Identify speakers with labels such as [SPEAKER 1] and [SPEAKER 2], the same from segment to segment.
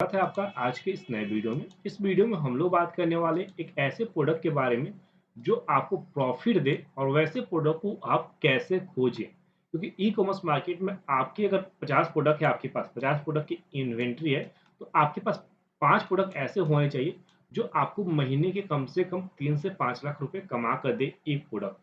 [SPEAKER 1] स्वागत है आपका आज के इस नए वीडियो में। इस वीडियो में हम लोग बात करने वाले एक ऐसे प्रोडक्ट के बारे में जो आपको प्रॉफिट दे और वैसे प्रोडक्ट को आप कैसे खोजें। क्योंकि ई कॉमर्स मार्केट में आपके अगर 50 प्रोडक्ट है, आपके पास 50 प्रोडक्ट की इन्वेंट्री है, तो आपके पास 5 प्रोडक्ट ऐसे होने चाहिए जो आपको महीने के कम से कम 3 से 5 लाख रुपए कमा कर दे एक प्रोडक्ट।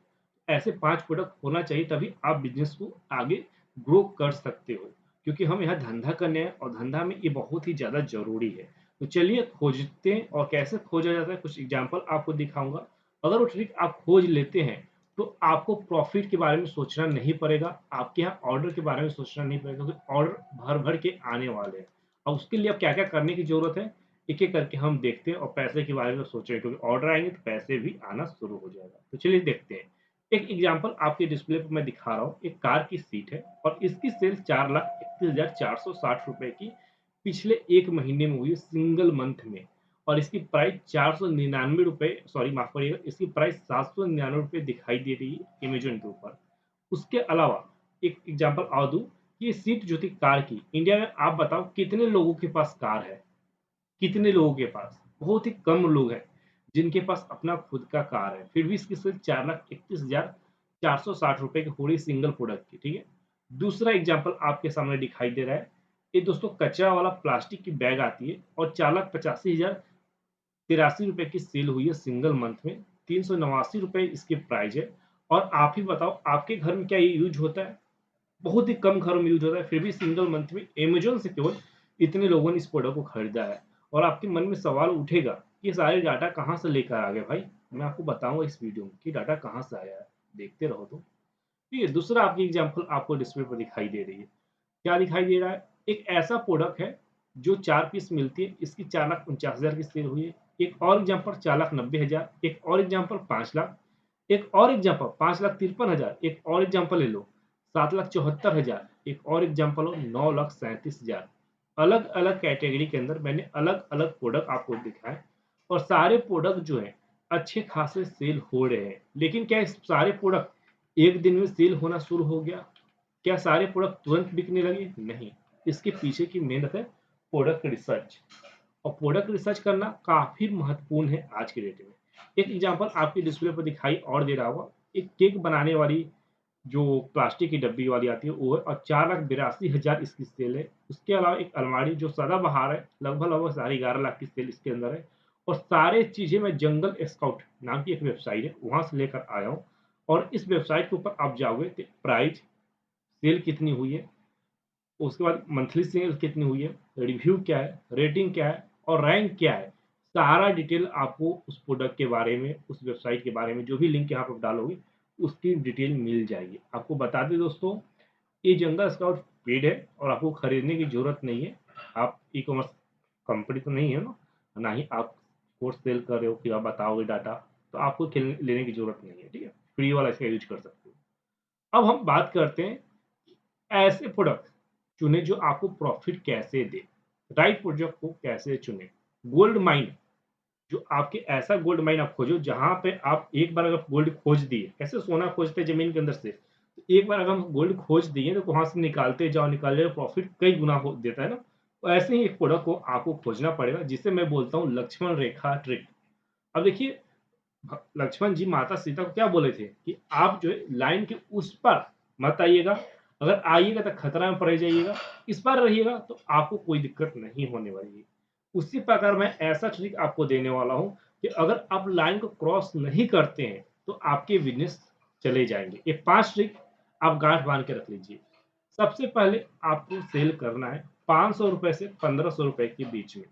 [SPEAKER 1] ऐसे 5 प्रोडक्ट होना चाहिए, तभी आप बिज़नेस को आगे ग्रो कर सकते हो। क्योंकि हम यहाँ धंधा करने हैं और धंधा में ये बहुत ही ज़्यादा ज़रूरी है। तो चलिए खोजते हैं और कैसे खोजा जाता है कुछ एग्ज़ाम्पल आपको दिखाऊँगा। अगर वो ट्रिक आप खोज लेते हैं, तो आपको प्रॉफ़िट के बारे में सोचना नहीं पड़ेगा, आपके यहाँ ऑर्डर के बारे में सोचना नहीं पड़ेगा, क्योंकि ऑर्डर भर-भर के आने वाले हैं। और उसके लिए अब क्या-क्या करने की ज़रूरत है, एक-एक करके हम देखते हैं और पैसे के बारे में सोचें, क्योंकि ऑर्डर आएँगे तो पैसे भी आना शुरू हो जाएगा। तो चलिए देखते हैं। एक एग्जांपल आपके डिस्प्ले पे मैं दिखा रहा हूँ, एक कार की सीट है और इसकी सेल 4,31,460 रुपए की पिछले 1 महीने में हुई है सिंगल मंथ में। और इसकी प्राइस 499 रुपए, सॉरी माफ़ करिएगा, इसकी प्राइस 799 रुपए दिखाई दे रही है अमेज़न के ऊपर। उसके अलावा एक एग्जांपल और दूँ, ये सीट जो थी कार की, इंडिया में आप बताओ कितने लोगों के पास कार है? कितने लोगों के पास? बहुत ही कम लोग हैं, जिनके पास अपना खुद का कार है। फिर भी इसकी सिर्फ 4,31,460 रुपए की हो रही सिंगल प्रोडक्ट की, ठीक है? दूसरा एग्ज़ाम्पल आपके सामने दिखाई दे रहा है। ये दोस्तों कचरा वाला प्लास्टिक की बैग आती है और 4,85,083 रुपए की सेल हुई है सिंगल मंथ में। 389 रुपए इसकी प्राइस है। और आप ही बताओ आपके घर में क्या ये यूज़ होता है? बहुत ही कम घरों में यूज़ होता है, फिर भी सिंगल मंथ में अमेज़न से केवल इतने लोगों ने इस प्रोडक्ट को खरीदा है। और आपके मन में सवाल उठेगा कि ये सारे डाटा कहाँ से लेकर आ गए भाई? मैं आपको बताऊँगा इस वीडियो में कि डाटा कहाँ से आया है। देखते रहो तो। ठीक है, दूसरा आपकी एग्ज़ाम्पल आपको डिस्प्ले पर दिखाई दे रही है। क्या दिखाई दे रहा है? एक ऐसा प्रोडक्ट है जो 4 पीस मिलती है, इसकी 4,49,000 की सेल हुई है। एक और एग्ज़ाम्पल 4,90,000, एक और एग्ज़ाम्पल 5 लाख, एक और एग्ज़ाम्पल 5,53,000, एक और एग्ज़ाम्पल ले लो 7,74,000, एक और एग्ज़ाम्पल हो 9,37,000। अलग-अलग कैटेगरी के अंदर मैंने अलग-अलग प्रोडक्ट आपको दिखाए और सारे प्रोडक्ट जो हैं अच्छे खासे सेल हो रहे हैं। लेकिन क्या इस सारे प्रोडक्ट एक दिन में सेल होना शुरू हो गया? क्या सारे प्रोडक्ट तुरंत बिकने लगे? नहीं। इसके पीछे की मेहनत है प्रोडक्ट रिसर्च। और प्रोडक्ट रिसर्च करना काफ़ी महत्वपूर्ण है आज के डेट में। एक एग्ज़ाम्पल आपके डिस्प्ले पर दिखाई और दे रहा होगा, एक केक बनाने वाली जो प्लास्टिक की डब्बी वाली आती है वो है और 4,82,000 इसकी सेल है। उसके अलावा एक अलमारी जो सदाबहार है, लगभग-लगभग साढ़े 11 लाख की सेल इसके अंदर है। और सारे चीज़ें मैं जंगल स्काउट नाम की एक वेबसाइट है, वहाँ से लेकर आया हूँ। और इस वेबसाइट के ऊपर आप जाओगे तो प्राइस, सेल कितनी हुई है, उसके बाद मंथली सेल कितनी हुई है, रिव्यू क्या है, रेटिंग क्या है और रैंक क्या है। सारा डिटेल आपको उस प्रोडक्ट के बारे में, उस वेबसाइट के बारे में, जो भी लिंक यहाँ पे आप डालोगे, उसकी डिटेल मिल जाएगी। आपको बता दें दोस्तों, ये जंगल स्काउट पेड है और आपको खरीदने की ज़रूरत नहीं है। आप ई-कॉमर्स कंपनी तो नहीं है ना, ना ही आप कोर्स सेल कर रहे हो कि आप बताओगे डाटा, तो आपको खेल लेने की ज़रूरत नहीं है, ठीक है? फ्री वाला इसका यूज़ कर सकते हो। अब हम बात करते हैं ऐसे प्रोडक्ट चुनें जो आपको प्रॉफिट कैसे दे। राइट प्रोजेक्ट को कैसे चुनें। गोल्ड माइन, जो आपके ऐसा गोल्ड माइन आप खोजो जहाँ पे आप एक बार अगर गोल्ड खोज दिए, कैसे सोना खोजते हैं ज़मीन के अंदर से, तो एक बार अगर हम गोल्ड खोज दिए तो वहाँ से निकालते जाओ, निकालते जाओ, प्रॉफिट कई गुना हो देता है ना। तो ऐसे ही एक प्रोडक्ट को आपको खोजना पड़ेगा, जिसे मैं बोलता हूँ लक्ष्मण रेखा ट्रिक। अब देखिए, लक्ष्मण जी माता सीता को क्या बोले थे कि आप जो है लाइन के उस पार मत आइएगा, अगर आइएगा तो खतरा में पड़ जाइएगा, इस पार रहिएगा तो आपको कोई दिक्कत नहीं होने वाली है। उसी प्रकार मैं ऐसा ट्रिक आपको देने वाला हूँ कि अगर आप लाइन को क्रॉस नहीं करते हैं तो आपके बिजनेस चले जाएंगे। ये 5 ट्रिक आप गांठ बांध के रख लीजिए। सबसे पहले आपको सेल करना है 500 रुपए से 1500 रुपए के बीच में।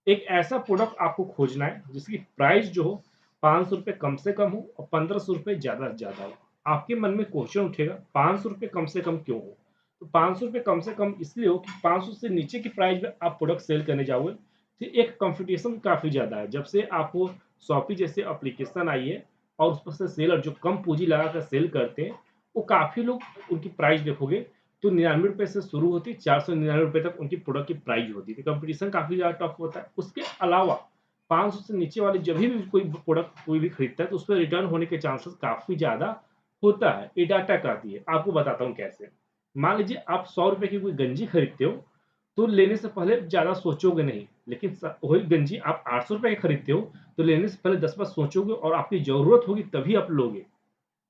[SPEAKER 1] एक ऐसा प्रोडक्ट आपको खोजना है जिसकी प्राइस जो हो 500 रुपए कम से कम हो और 1500 रुपए ज़्यादा से ज़्यादा हो। आपके मन में क्वेश्चन उठेगा 500 रुपए कम से कम क्यों हो? तो 500 रुपए कम से कम इसलिए हो कि 500 से नीचे की प्राइस में आप प्रोडक्ट सेल करने जाओगे तो एक कंपटीशन काफ़ी ज़्यादा है। जब से आपको शॉपी जैसे एप्लीकेशन आई है और उस पर से सेलर जो कम पूँजी लगाकर सेल करते हैं, वो काफ़ी लोग उनकी प्राइस देखोगे तो 99 रुपए से शुरू होती है, 499 रुपए तक उनकी प्रोडक्ट की प्राइस होती है। तो कंपटीशन काफ़ी ज़्यादा टफ होता है। उसके अलावा 500 से नीचे वाले जब भी कोई प्रोडक्ट कोई भी खरीदता है तो उसपे रिटर्न होने के चांसेस काफ़ी ज़्यादा होता है। ये डाटा कहती है। आपको बताता हूँ कैसे। मान लीजिए आप ₹100 की कोई गंजी खरीदते हो तो लेने से पहले ज़्यादा सोचोगे नहीं। लेकिन वही गंजी आप 800 रुपए की खरीदते हो, तो लेने से पहले 10 बार सोचोगे और आपकी ज़रूरत होगी तभी आप लोगे।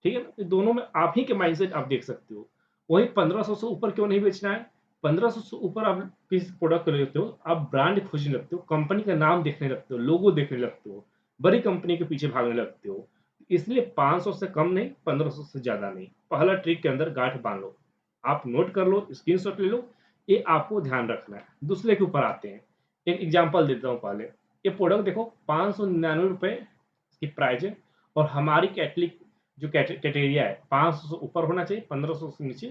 [SPEAKER 1] ठीक है ना? तो दोनों में आप ही के माइंडसेट आप देख सकते हो। वही 1500 से ऊपर क्यों नहीं बेचना है? 1500 से ऊपर आप किस प्रोडक्ट को लेते हो, आप ब्रांड खोजने लगते हो, कंपनी का नाम देखने लगते हो, लोगो देखने लगते हो, बड़ी कंपनी के पीछे भागने लगते हो। इसलिए 500 से कम नहीं, 1500 से ज़्यादा नहीं। पहला ट्रिक के अंदर गांठ बाँध लो। आप नोट कर लो, स्क्रीनशॉट ले लो, ये आपको ध्यान रखना है। दूसरे के ऊपर आते हैं। एक एग्ज़ाम्पल देता हूँ पहले। ये प्रोडक्ट देखो ₹599 इसकी प्राइस है और हमारी कैटलिक जो क्राइटेरिया है 500 से ऊपर होना चाहिए, 1500 से नीचे,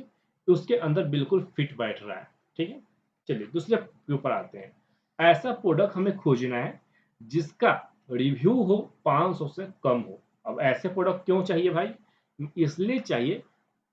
[SPEAKER 1] तो उसके अंदर बिल्कुल फिट बैठ रहा है। ठीक है? चलिए दूसरे के ऊपर आते हैं। ऐसा प्रोडक्ट हमें खोजना है जिसका रिव्यू हो 500 से कम हो। अब ऐसे प्रोडक्ट क्यों चाहिए भाई? इसलिए चाहिए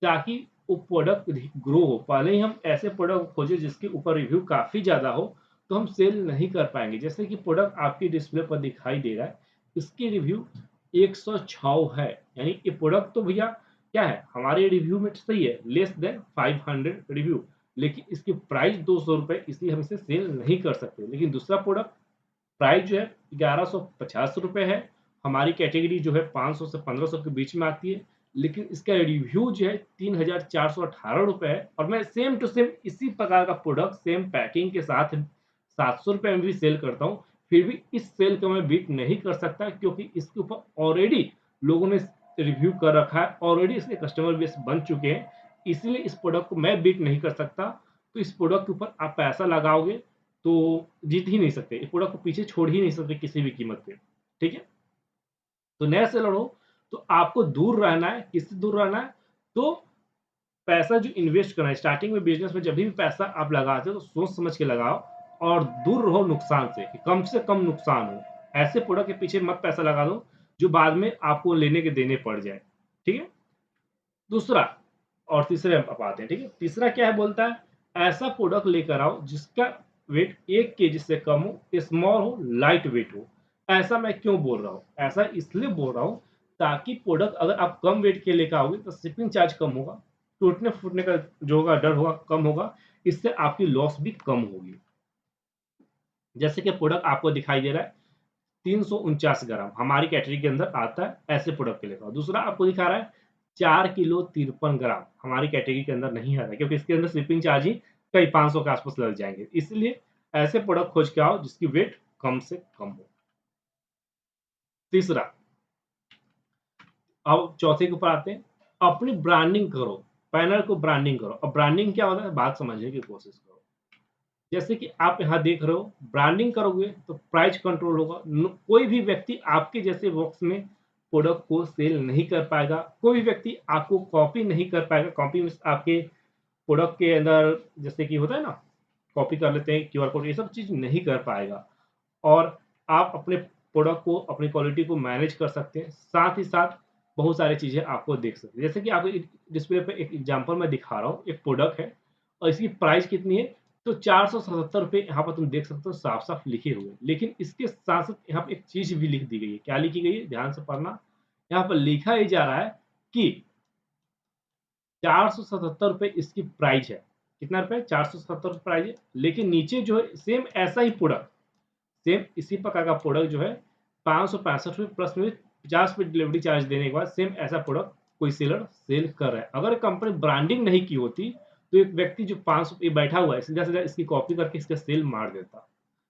[SPEAKER 1] ताकि वो प्रोडक्ट ग्रो हो। पहले ही हम ऐसे प्रोडक्ट खोजें जिसके ऊपर रिव्यू काफ़ी ज़्यादा हो, तो हम सेल नहीं कर पाएँगे। जैसे कि प्रोडक्ट आपकी डिस्प्ले पर दिखाई दे रहा है, इसकी रिव्यू 106 है, यानी ये प्रोडक्ट तो भैया क्या है, हमारे रिव्यू में सही है, लेस देन 500 रिव्यू, लेकिन इसकी प्राइस ₹200 इसलिए हम इसे सेल नहीं कर सकते। लेकिन दूसरा प्रोडक्ट प्राइस जो है ₹1150 है, हमारी कैटेगरी जो है 500 से 1500 के बीच में आती है, लेकिन इसका रिव्यू जो है ₹3418 है और मैं सेम टू सेम इसी प्रकार का प्रोडक्ट सेम पैकिंग के साथ ₹700 में भी सेल करता हूँ, फिर भी इस सेल को मैं बीट नहीं कर सकता क्योंकि इसके ऊपर ऑलरेडी लोगों ने रिव्यू कर रखा है, ऑलरेडी इसके कस्टमर बेस बन चुके हैं, इसलिए इस प्रोडक्ट को मैं बीट नहीं कर सकता। तो इस प्रोडक्ट के ऊपर आप पैसा लगाओगे तो जीत ही नहीं सकते, इस प्रोडक्ट को पीछे छोड़ ही नहीं सकते किसी भी कीमत पे, ठीक है? तो नया सेलर हो, तो आपको दूर रहना है, किससे दूर रहना है? तो पैसा जो इन्वेस्ट करना है, स्टार्टिंग में बिज़नेस में जब भी पैसा आप लगाते हो, तो सोच समझ के लगाओ और दूर रहो नुकसान कि कम से कम नुकसान हो। ऐसे प्रोडक्ट के पीछे मत पैसा लगा दो, जो बाद में आपको लेने के देने पड़ जाए, ठीक है? दूसरा और तीसरे अब आते हैं, ठीक है? तीसरा क्या है बोलता है, ऐसा प्रोडक्ट लेकर आओ जिसका वेट 1 केजी से कम हो, स्मॉल हो, लाइट वेट हो। ऐसा मैं क्यों बोल रहा हूँ? ऐसा इसलिए बोल रहा हूँ ताकि प्रोडक्ट अगर आप कम वेट के लेकर आओगे तो शिपिंग चार्ज कम होगा, टूटने-फूटने का जो होगा डर होगा कम होगा, इससे आपकी लॉस भी कम होगी। जैसे कि प्रोडक्ट आपको दिखाई दे रहा है 349 ग्राम हमारी कैटेगरी के अंदर आता है, ऐसे प्रोडक्ट के लिए। दूसरा आपको दिखा रहा है 4 किलो 53 ग्राम हमारी कैटेगरी के अंदर नहीं आता है क्योंकि इसके अंदर शिपिंग चार्ज ही कई 500 के आसपास लग जाएँगे। इसलिए ऐसे प्रोडक्ट खोज के आओ जिसकी वेट कम से कम हो। तीसरा, अब चौथे के ऊपर आते हैं, अपनी ब्रांडिंग करो, पैनल को ब्रांडिंग करो। अब ब्रांडिंग क्या होता है बात समझने की कोशिश करो। जैसे कि आप यहाँ देख रहे हो, ब्रांडिंग करोगे तो प्राइस कंट्रोल होगा। कोई भी व्यक्ति आपके जैसे बॉक्स में प्रोडक्ट को सेल नहीं कर पाएगा। कोई भी व्यक्ति आपको कॉपी नहीं कर पाएगा। कॉपी मीन्स आपके प्रोडक्ट के अंदर जैसे कि होता है ना, कॉपी कर लेते हैं क्यूआर कोड, ये सब चीज़ नहीं कर पाएगा। और आप अपने प्रोडक्ट को, अपनी क्वालिटी को मैनेज कर सकते हैं। साथ ही साथ बहुत सारी चीज़ें आपको देख सकते हैं। जैसे कि आपको एक डिस्प्ले पे एक एग्ज़ाम्पल मैं दिखा रहा हूँ, एक प्रोडक्ट है और इसकी प्राइस कितनी है, तो ₹477 यहाँ पर तुम देख सकते हो साफ-साफ लिखे हुए। लेकिन इसके साथ-साथ यहाँ पे एक चीज़ भी लिख दी गई है। क्या लिखी गई है? ध्यान से पढ़ना। यहाँ पर लिखा ये जा रहा है कि ₹477 इसकी प्राइस है। कितना रुपए? ₹477 प्राइस है। लेकिन नीचे जो है सेम ऐसा ही प्रोडक्ट, सेम इसी प्रकार का प्रोडक्ट जो है ₹565 प्लस में 50 पे डिलीवरी चार्ज देने के बाद सेम ऐसा प्रोडक्ट कोई सेलर सेल कर रहा है। अगर कंपनी ब्रांडिंग नहीं की होती, तो एक व्यक्ति जो 500 पे बैठा हुआ है, सीधा-सीधा इसकी कॉपी करके इसका सेल मार देता।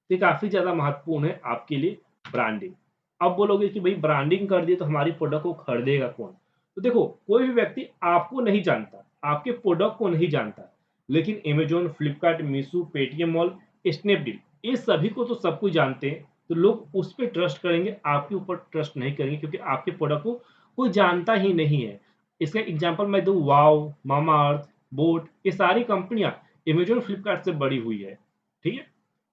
[SPEAKER 1] ये काफ़ी ज़्यादा महत्वपूर्ण है आपके लिए ब्रांडिंग। अब बोलोगे कि भई ब्रांडिंग कर दिए तो हमारी प्रोडक्ट को खरीदेगा कौन? तो देखो, कोई भी व्यक्ति आपको नहीं जानता, आपके प्रोडक्ट को नहीं जानता, लेकिन Amazon, Flipkart, Meesho, Paytm mall, Snapdeal ये सभी को तो सब कुछ जानते हैं, तो लोग उस पे ट्रस्ट करेंगे, आपके ऊपर ट्रस्ट नहीं करेंगे क्योंकि आपके प्रोडक्ट को कोई जानता ही नहीं है। इसका एग्ज़ाम्पल मैं दूँ, वाओ, मामाअर्थ, बोट ये सारी कंपनियाँ अमेज़न, फ्लिपकार्ट से बड़ी हुई है, ठीक है?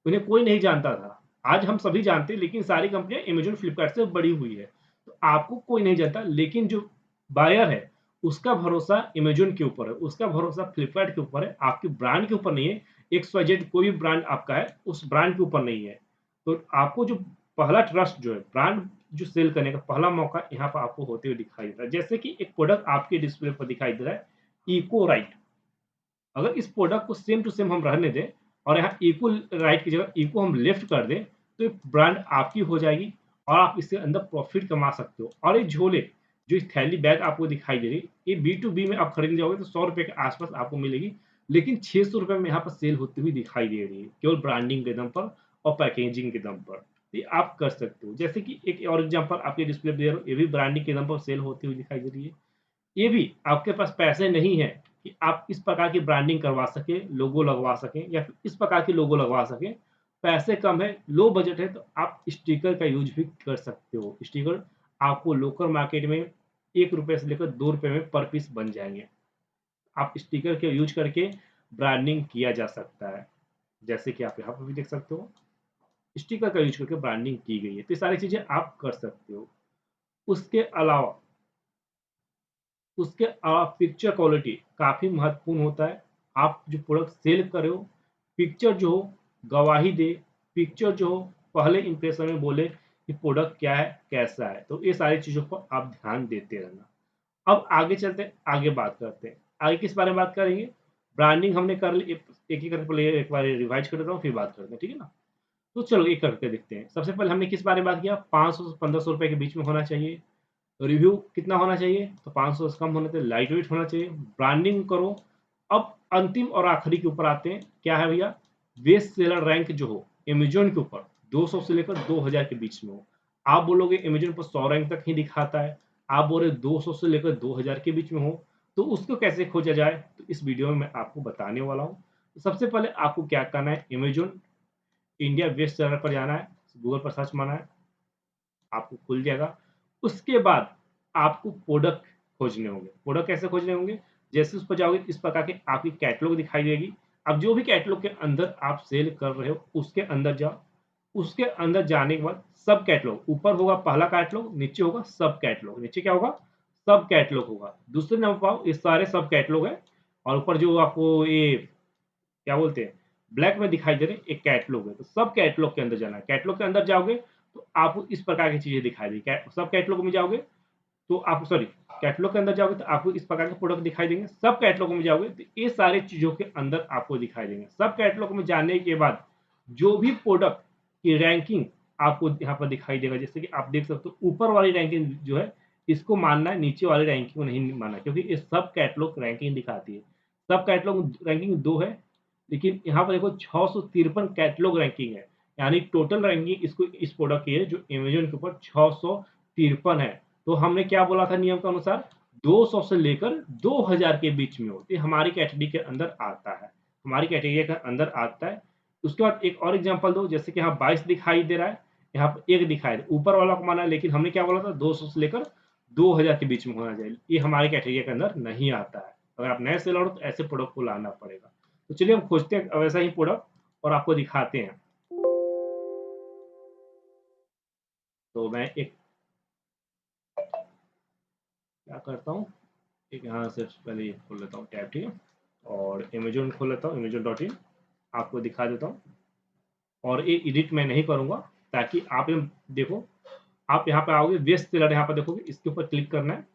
[SPEAKER 1] उन्हें कोई नहीं जानता था। आज हम सभी जानते हैं लेकिन सारी कंपनियाँ अमेज़न, फ्लिपकार्ट से बड़ी हुई है। तो आपको कोई नहीं जानता लेकिन जो बायर है, उसका भरोसा अमेज़न के ऊपर है, उसका भरोसा फ्लिपकार्ट के ऊपर है, आपके ब्रांड के ऊपर नहीं है। एक्स-वाई-ज़ेड कोई भी ब्रांड आपका है, उस ब्रांड के ऊपर नहीं है। तो आपको जो पहला ट्रस्ट जो है, ब्रांड जो सेल करने का पहला मौका यहाँ पर आपको होते हुए दिखाई देता है। जैसे कि एक प्रोडक्ट आपके डिस्प्ले पर दिखाई दे रहा है, इको राइट। अगर इस प्रोडक्ट को सेम टू सेम हम रहने दें और यहाँ इक्वल राइट की जगह इको हम लेफ्ट कर दें तो ये ब्रांड आपकी हो जाएगी और आप इसके अंदर प्रॉफिट कमा सकते हो। और ये झोले, जो इस थैली बैग आपको दिखाई दे रही है, ये बी2बी में आप खरीदने जाओगे तो 100 रुपए के आसपास आपको मिलेगी, लेकिन 600 रुपए में यहाँ पर सेल होती हुई दिखाई दे रही है, केवल ब्रांडिंग के दम पर और पैकेजिंग के दम पर। ये आप कर सकते हो। जैसे कि एक और एग्जांपल आपके डिस्प्ले पे दे रहा हूँ, ये भी ब्रांडिंग के दम पर सेल होती हुई दिखाई दे रही है। ये भी आपके पास पैसे नहीं है कि आप इस प्रकार की ब्रांडिंग करवा सकें, लोगो लगवा सकें या फिर इस प्रकार की लोगो लगवा सकें। पैसे कम है, लो बजट है, तो आप स्टिकर का यूज़ भी कर सकते हो। स्टिकर आपको लोकल मार्केट में ₹1 से लेकर ₹2 में पर पीस बन जाएँगे। आप स्टिकर के यूज़ करके ब्रांडिंग किया जा सकता है। जैसे कि आप यहाँ पर भी देख सकते हो, स्टिकर का यूज़ करके ब्रांडिंग की गई है। तो ये सारी चीज़ें आप कर सकते हो। उसके अलावा पिक्चर क्वालिटी काफ़ी महत्वपूर्ण होता है। आप जो प्रोडक्ट सेल कर रहे हो, पिक्चर जो हो गवाही दे, पिक्चर जो हो पहले इंप्रेशन में बोले कि प्रोडक्ट क्या है, कैसा है। तो ये सारी चीज़ों को आप ध्यान देते रहना। अब आगे चलते हैं, आगे बात करते हैं। आगे किस बारे में बात करेंगे? ब्रांडिंग हमने कर ली, एक-एक करके पहले एक बार रिवाइज़ कर देता हूँ, फिर बात करते हैं, ठीक है ना? तो चलो एक करके देखते हैं। सबसे पहले हमने किस बारे में बात किया? 500 से 1500 रुपए के बीच में होना चाहिए। रिव्यू कितना होना चाहिए? तो 500 से कम होना चाहिए, लाइट वेट होना चाहिए, ब्रांडिंग करो। अब अंतिम और आखिरी के ऊपर आते हैं, क्या है भैया? बेस्ट सेलर रैंक जो हो अमेज़न के ऊपर 200 से लेकर 2000 के बीच में हो। आप बोलोगे अमेज़न पर 100 रैंक तक ही दिखाता है, आप बोल रहे 200 से लेकर 2000 के बीच में हो, तो उसको कैसे खोजा जाए? तो इस वीडियो में मैं आपको बताने वाला हूँ। तो सबसे पहले आपको क्या करना है, अमेज़न इंडिया बेस्ट सेलर पर जाना है, गूगल पर सर्च मारना है, आपको खुल जाएगा। उसके बाद आपको प्रोडक्ट खोजने होंगे। प्रोडक्ट कैसे खोजने होंगे? जैसे उस पर जाओगे इस प्रकार की आपकी कैटलॉग दिखाई देगी। अब जो भी कैटलॉग के अंदर आप सेल कर रहे हो उसके अंदर जाओ। उसके अंदर जाने के बाद सब कैटलॉग, ऊपर होगा पहला कैटलॉग, नीचे होगा सब कैटलॉग। नीचे क्या होगा? सब कैटलॉग होगा। दूसरे नंबर पर आओ, ये सारे सब कैटलॉग हैं और ऊपर जो आपको ये क्या बोलते हैं, ब्लैक में दिखाई दे रहे हैं, एक कैटलॉग है। तो सब कैटलॉग के अंदर जाना है। कैटलॉग के अंदर जाओगे तो आपको इस प्रकार की चीज़ें दिखाई देगी। सब कैटलॉग में जाओगे तो आप सॉरी कैटलॉग के अंदर जाओगे तो आपको इस प्रकार के प्रोडक्ट दिखाई देंगे। सब कैटलॉग में जाओगे तो ये सारी चीज़ों के अंदर आपको दिखाई देंगे। सब कैटलॉग में जाने के बाद जो भी प्रोडक्ट की रैंकिंग आपको यहाँ पर दिखाई देगा, जैसे कि आप देख सकते हो ऊपर वाली रैंकिंग जो है इसको मानना है, नीचे वाली रैंकिंग को नहीं मानना है, क्योंकि ये सब कैटलॉग रैंकिंग दिखाती है। सब कैटलॉग रैंकिंग 2 है, लेकिन यहाँ पर देखो 653 कैटलॉग रैंकिंग है, यानी टोटल रैंकिंग इसको इस प्रोडक्ट की है जो अमेज़न के ऊपर 653 है। तो हमने क्या बोला था नियम के अनुसार 200 से लेकर 2000 के बीच में हो, तो ये हमारी कैटेगरी के अंदर आता है। हमारी कैटेगरी के अंदर आता है। उसके बाद एक और एग्जांपल दो, जैसे कि यहाँ 22 दिखाई दे रहा है, यहाँ पर 1 दिखाई दे ऊपर वाला को माना है, लेकिन हमने क्या बोला था 200 से लेकर 2000 के बीच में होना चाहिए। ये हमारी कैटेगरी के अंदर नहीं आता है। अगर आप नए सेलर हो तो ऐसे प्रोडक्ट को लाना पड़ेगा। तो चलिए हम खोजते हैं वैसा ही प्रोडक्ट और आपको दिखाते हैं। तो मैं एक क्या करता हूँ, एक यहाँ से पहले ये खोल लेता हूँ टैब, ठीक है? और अमेज़न खोल लेता हूँ, amazon.in आपको दिखा देता हूँ। और ये एडिट मैं नहीं करूँगा ताकि आप ये देखो, आप यहाँ पे आओगे बेस्ट सेलर यहाँ पर देखोगे, इसके ऊपर क्लिक करना है,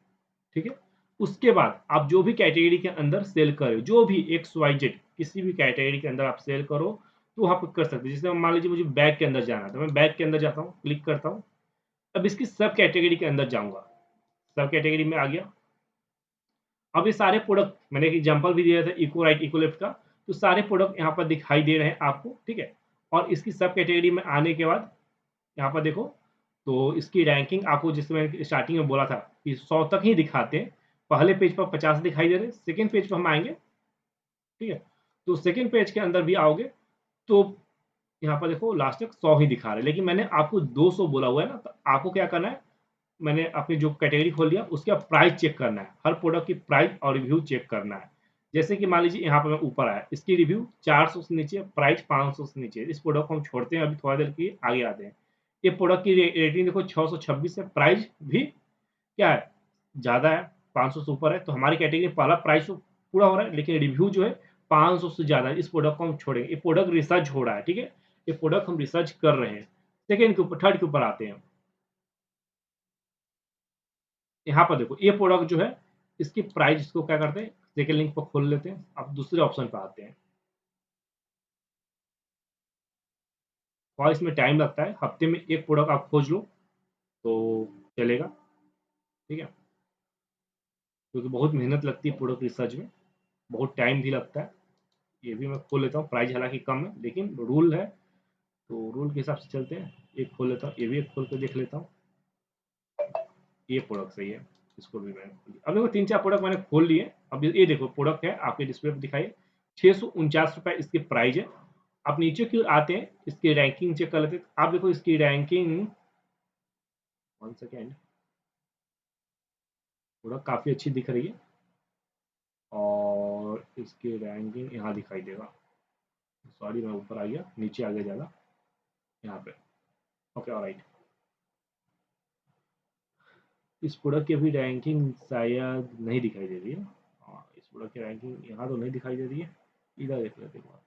[SPEAKER 1] ठीक है? उसके बाद आप जो भी कैटेगरी के अंदर सेल कर रहे हो, जो भी एक्स वाई जेड किसी भी कैटेगरी के अंदर आप सेल करो, तो वहाँ पे कर सकते हो। जैसे मान लीजिए मुझे बैग के अंदर जाना है, तो मैं बैग के अंदर जाता हूँ, क्लिक करता हूँ। अब इसकी सब कैटेगरी के अंदर जाऊँगा, सब कैटेगरी में आ गया। अब ये सारे प्रोडक्ट मैंने एक एग्जांपल भी दिया था इको राइट इको लेफ्ट का, तो सारे प्रोडक्ट यहाँ पर दिखाई दे रहे हैं आपको, ठीक है? और इसकी सब कैटेगरी में आने के बाद यहाँ पर देखो, तो इसकी रैंकिंग आपको जैसे मैंने स्टार्टिंग में बोला था कि 100 तक ही दिखाते हैं। पहले पेज पर 50 दिखाई दे रहे हैं, सेकंड पेज पे हम आएँगे, ठीक है? तो सेकंड पेज के अंदर भी आओगे तो यहाँ पर देखो लास्ट तक 100 ही दिखा रहे हैं, लेकिन मैंने आपको 200 बोला हुआ है ना, तो आपको क्या करना है, मैंने अपनी जो कैटेगरी खोल लिया उसका प्राइस चेक करना है। हर प्रोडक्ट की प्राइस और रिव्यू चेक करना है। जैसे कि मान लीजिए यहाँ पे मैं ऊपर आया, इसकी रिव्यू 400 से नीचे, प्राइस 500 से नीचे। इस प्रोडक्ट को हम छोड़ते हैं अभी थोड़ा देर के लिए, आगे आते हैं। ये प्रोडक्ट की रेटिंग देखो 626 है, प्राइस भी क्या है, ज़्यादा है, 500 से ऊपर है, तो हमारी कैटेगरी में पहला प्राइस तो पूरा हो रहा है, लेकिन रिव्यू जो है 500 से ज़्यादा है। इस प्रोडक्ट को हम छोड़ेंगे। ये प्रोडक्ट रिसर्च हो रहा है, ठीक है? ये प्रोडक्ट हम रिसर्च कर रहे हैं। सेकंड के ऊपर, थर्ड के ऊपर आते हैं। यहाँ पर देखो ये प्रोडक्ट जो है, इसकी प्राइस इसको क्या करते हैं, सेकंड लिंक पर खोल लेते हैं। अब दूसरे ऑप्शन पे आते हैं। थोड़ा इसमें टाइम लगता है, हफ्ते में एक प्रोडक्ट आप खोज लो तो चलेगा, ठीक है, क्योंकि बहुत मेहनत लगती है प्रोडक्ट रिसर्च में, बहुत टाइम भी लगता है। ये भी मैं खोल लेता हूँ, प्राइस हालांकि कम है लेकिन रूल है, तो रूल के हिसाब से चलते हैं। एक खोल लेता हूँ, ये भी एक खोल कर देख लेता हूँ। ये प्रोडक्ट सही है, इसको भी मैंने खोल लिया। अब देखो 3-4 प्रोडक्ट मैंने खोल लिए। अब ये देखो प्रोडक्ट है आपके डिस्प्ले पर दिखाइए, 649 रुपए इसकी प्राइस है। आप नीचे की ओर आते हैं, इसकी रैंकिंग चेक कर लेते हैं। आप देखो इसकी रैंकिंग, वन सेकेंड, प्रोडक्ट काफ़ी अच्छी दिख रही है और इसकी रैंकिंग यहाँ दिखाई देगा। सॉरी मैं ऊपर आ गया, नीचे आ गया ज़्यादा, यहाँ पे। ओके ऑलराइट, इस प्रोडक्ट की अभी रैंकिंग शायद नहीं दिखाई दे रही है। हाँ, इस प्रोडक्ट की रैंकिंग यहाँ तो नहीं दिखाई दे रही है, इधर देख लेते हैं एक बार।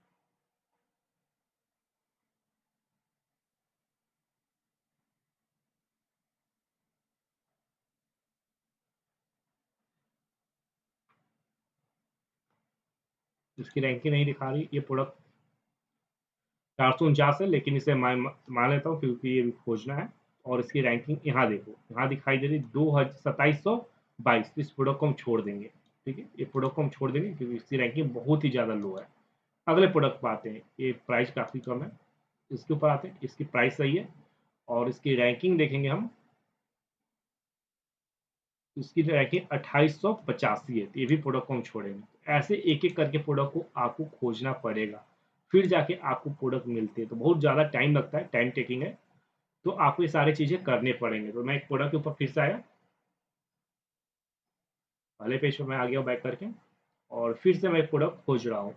[SPEAKER 1] इसकी रैंकिंग नहीं दिखा रही। ये प्रोडक्ट 449 है, लेकिन इसे मैं मान लेता हूँ क्योंकि ये भी खोजना है। और इसकी रैंकिंग यहाँ देखो, यहाँ दिखाई दे रही 2722। इस प्रोडक्ट को हम छोड़ देंगे, ठीक है, ये प्रोडक्ट को हम छोड़ देंगे क्योंकि इसकी रैंकिंग बहुत ही ज़्यादा लो है। अगले प्रोडक्ट पर आते हैं, ये प्राइस काफ़ी कम है, इसके ऊपर आते हैं। इसकी प्राइस सही है और इसकी रैंकिंग देखेंगे हम, इसकी रैंकिंग 2885 है, तो ये भी प्रोडक्ट को हम छोड़ेंगे। ऐसे एक एक करके प्रोडक्ट को आपको खोजना पड़ेगा, फिर जाके आपको प्रोडक्ट मिलते हैं, तो बहुत ज़्यादा टाइम लगता है, टाइम टेकिंग है, तो आपको ये सारी चीज़ें करने पड़ेंगे। तो मैं एक प्रोडक्ट के ऊपर फिर से आया, पहले पेज पे मैं आ गया बैक करके, और फिर से मैं एक प्रोडक्ट खोज रहा हूँ।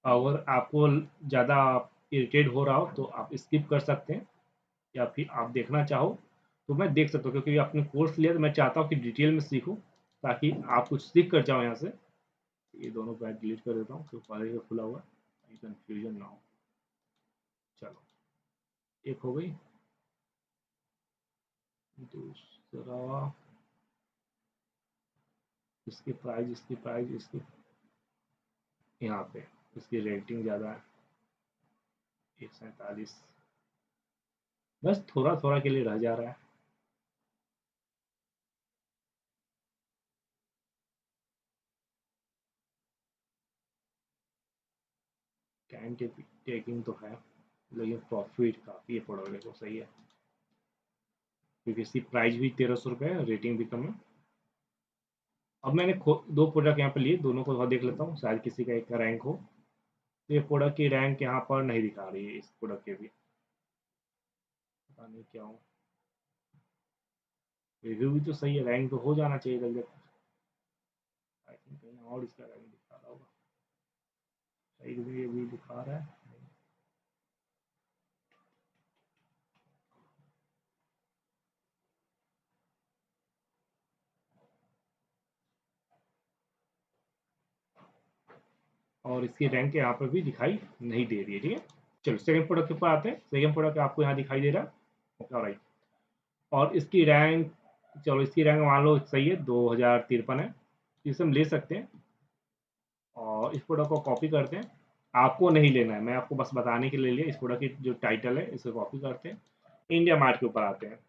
[SPEAKER 1] अगर आपको ज़्यादा इरिटेट हो रहा हो तो आप स्किप कर सकते हैं, या फिर आप देखना चाहो तो मैं देख सकता हूँ, क्योंकि आपने कोर्स लिया तो मैं चाहता हूँ कि डिटेल में सीखूँ, ताकि आप कुछ सीख कर जाओ यहाँ से। ये दोनों पैड डिलीट कर देता हूँ क्योंकि पहले से खुला हुआ है, कंफ्यूजन ना हो। चलो, एक हो गई। दूसरा, इसकी यहाँ पे इसकी रेटिंग ज़्यादा है, 147, बस थोड़ा थोड़ा के लिए रह जा रहा है। टाइम टेकिंग तो है, लेकिन प्रॉफिट काफ़ी है प्रोडक्ट को, सही है, क्योंकि इसकी प्राइस भी 1300 रुपये है, रेटिंग भी कम है। अब मैंने दो प्रोडक्ट यहाँ पे लिए, दोनों को थोड़ा देख लेता हूँ, शायद किसी का एक का रैंक हो। तो ये प्रोडक्ट की रैंक यहाँ पर नहीं दिखा रही है, इस प्रोडक्ट के भी पता नहीं क्या हो। रिव्यू भी तो सही है, रैंक तो हो जाना चाहिए जल्दी। आई थिंक कहीं और इसका रैंक दिखा रहा होगा, सही रिव्यू भी दिखा रहा है। और इसकी रैंक यहाँ पर भी दिखाई नहीं दे रही है, ठीक है। चलो सेकंड प्रोडक्ट के ऊपर आते हैं। सेकंड प्रोडक्ट आपको यहाँ दिखाई दे रहा है, ओके ऑलराइट। और इसकी रैंक, चलो इसकी रैंक मान लो सही है, 2053 है, इसे हम ले सकते हैं। और इस प्रोडक्ट को कॉपी करते हैं, आपको नहीं लेना है, मैं आपको बस बताने के लिए लिया। इस प्रोडक्ट की जो टाइटल है इसे कॉपी करते हैं, इंडिया मार्ट के ऊपर आते हैं।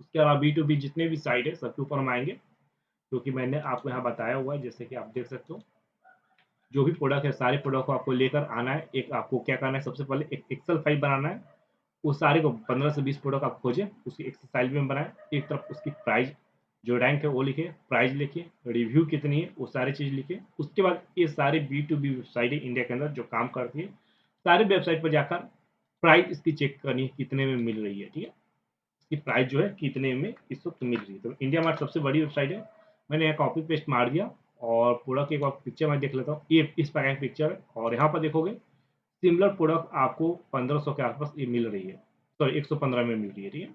[SPEAKER 1] उसके अलावा B2B जितने भी साइट है सबके ऊपर हम आएंगे, क्योंकि मैंने आपको यहाँ बताया हुआ है, जैसे कि आप देख सकते हो। जो भी प्रोडक्ट है सारे प्रोडक्ट को आपको लेकर आना है। एक आपको क्या करना है, सबसे पहले एक एक्सेल फाइल बनाना है, उस सारे को 15 से 20 प्रोडक्ट आप खोजें, उसकी एक्सेल फाइल में बनाएं। एक तरफ उसकी प्राइस जो रैंक है वो लिखे, प्राइस लिखिए, रिव्यू कितनी है वो सारी चीज़ लिखे। उसके बाद ये सारे B2B वेबसाइट है इंडिया के अंदर जो काम करती है, सारे वेबसाइट पर जाकर प्राइस इसकी चेक करनी है कितने में मिल रही है, ठीक है, इसकी प्राइस जो है कितने में इस वक्त मिल रही है। तो इंडिया मार्ट सबसे बड़ी वेबसाइट है। मैंने यहाँ कॉपी पेस्ट मार दिया, और प्रोडक्ट की एक बार पिक्चर मैं देख लेता हूँ। ये इस प्रकार की पिक्चर है, और यहाँ पर देखोगे सिमिलर प्रोडक्ट आपको 1500 के आसपास ये मिल रही है, सॉरी 115 में मिल रही है, ठीक है।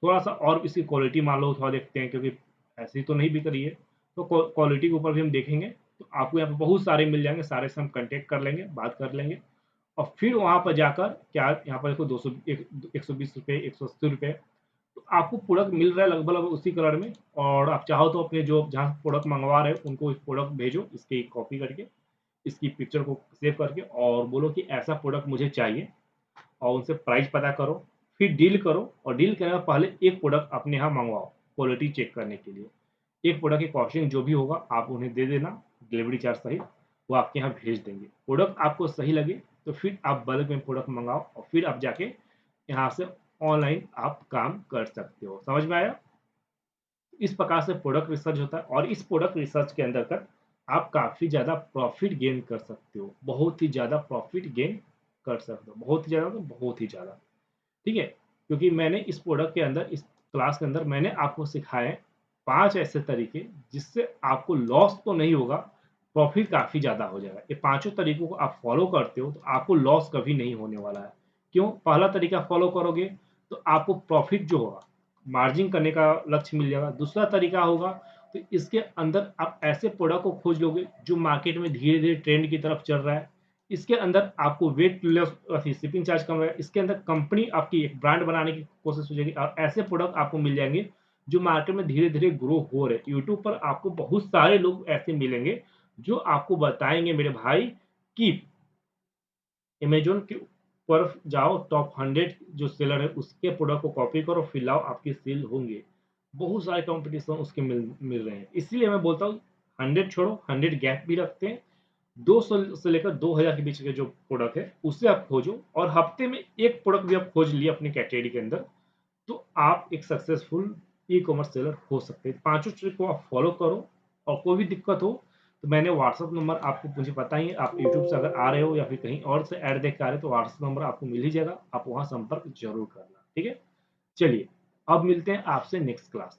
[SPEAKER 1] थोड़ा सा और इसकी क्वालिटी मान लो थोड़ा देखते हैं, क्योंकि ऐसी तो नहीं बिक रही है, तो क्वालिटी के ऊपर भी हम देखेंगे। तो आपको यहाँ पे बहुत सारे मिल जाएंगे, सारे से हम कांटेक्ट कर लेंगे, बात कर लेंगे। और फिर वहाँ पर जाकर क्या, यहाँ पर देखो 200, 120 रुपये, 180 रुपये, तो आपको प्रोडक्ट मिल रहा है लगभग लगभग उसी कलर में। और आप चाहो तो अपने जो जहाँ प्रोडक्ट मंगवा रहे हो उनको प्रोडक्ट भेजो, इसकी कॉपी करके, इसकी पिक्चर को सेव करके, और बोलो कि ऐसा प्रोडक्ट मुझे चाहिए। और उनसे प्राइस पता करो, फिर डील करो और डील करने से पहले एक प्रोडक्ट अपने यहाँ मँगवाओ, क्वालिटी चेक करने के लिए। एक प्रोडक्ट की कॉस्टिंग जो भी होगा आप उन्हें दे देना, डिलीवरी चार्ज सहित, वो आपके यहाँ भेज देंगे। प्रोडक्ट आपको सही लगे तो फिर आप बल्क में प्रोडक्ट मँगाओ और फिर आप जाके यहाँ से ऑनलाइन आप काम कर सकते हो। समझ में आया? इस प्रकार से प्रोडक्ट रिसर्च होता है और इस प्रोडक्ट रिसर्च के अंतर्गत आप काफ़ी ज़्यादा प्रॉफिट गेन कर सकते हो। बहुत ही ज़्यादा प्रॉफिट गेन कर सकते हो। बहुत ही ज़्यादा तो बहुत ही ज़्यादा। ठीक है? क्योंकि मैंने इस प्रोडक्ट के अंदर इस क्लास के अंदर मैंने आपको सिखाए 5 ऐसे तरीके जिससे आपको लॉस तो नहीं होगा, प्रॉफिट काफ़ी ज़्यादा हो जाएगा। ये पाँचों तरीकों को आप फॉलो करते हो तो आपको लॉस कभी नहीं होने वाला है। क्यों? पहला तरीका फॉलो करोगे तो आपको प्रॉफिट जो होगा, मार्जिन करने का लक्ष्य मिल जाएगा। दूसरा तरीका होगा तो इसके अंदर आप ऐसे प्रोडक्ट को खोज लोगे जो मार्केट में धीरे-धीरे ट्रेंड की तरफ चल रहा है। इसके अंदर आपको वेट लॉस शिपिंग चार्ज कम रहेगा। इसके अंदर कंपनी आपकी एक ब्रांड बनाने की कोशिश हो जाएगी और ऐसे प्रोडक्ट आपको मिल जाएँगे जो मार्केट में धीरे-धीरे ग्रो हो रहे हैं। यूट्यूब पर आपको बहुत सारे लोग ऐसे मिलेंगे जो आपको बताएँगे मेरे भाई कि अमेज़न के ऊपर जाओ, टॉप 100 जो सेलर है उसके प्रोडक्ट को कॉपी करो, फिर लाओ आपके सेल होंगे। बहुत सारे कॉम्पिटिशन उसके मिल मिल रहे हैं। इसीलिए मैं बोलता हूँ 100 छोड़ो, 100 गैप भी रखते हैं। 200 से लेकर 2000 के बीच के जो प्रोडक्ट है, उसे आप खोजो और हफ्ते में 1 प्रोडक्ट भी आप खोज लिए अपनी कैटेगरी के अंदर, तो आप एक सक्सेसफुल ई-कॉमर्स सेलर हो सकते हैं। पाँचों ट्रिक को आप फॉलो करो और कोई भी दिक्कत हो, तो मैंने व्हाट्सएप नंबर आपको मुझे पता ही है, आप यूट्यूब से अगर आ रहे हो या फिर कहीं और से ऐड देख के आ रहे हो, तो व्हाट्सएप नंबर आपको मिल ही जाएगा। आप वहाँ संपर्क ज़रूर करना, ठीक है? चलिए, अब मिलते हैं आपसे नेक्स्ट क्लास में।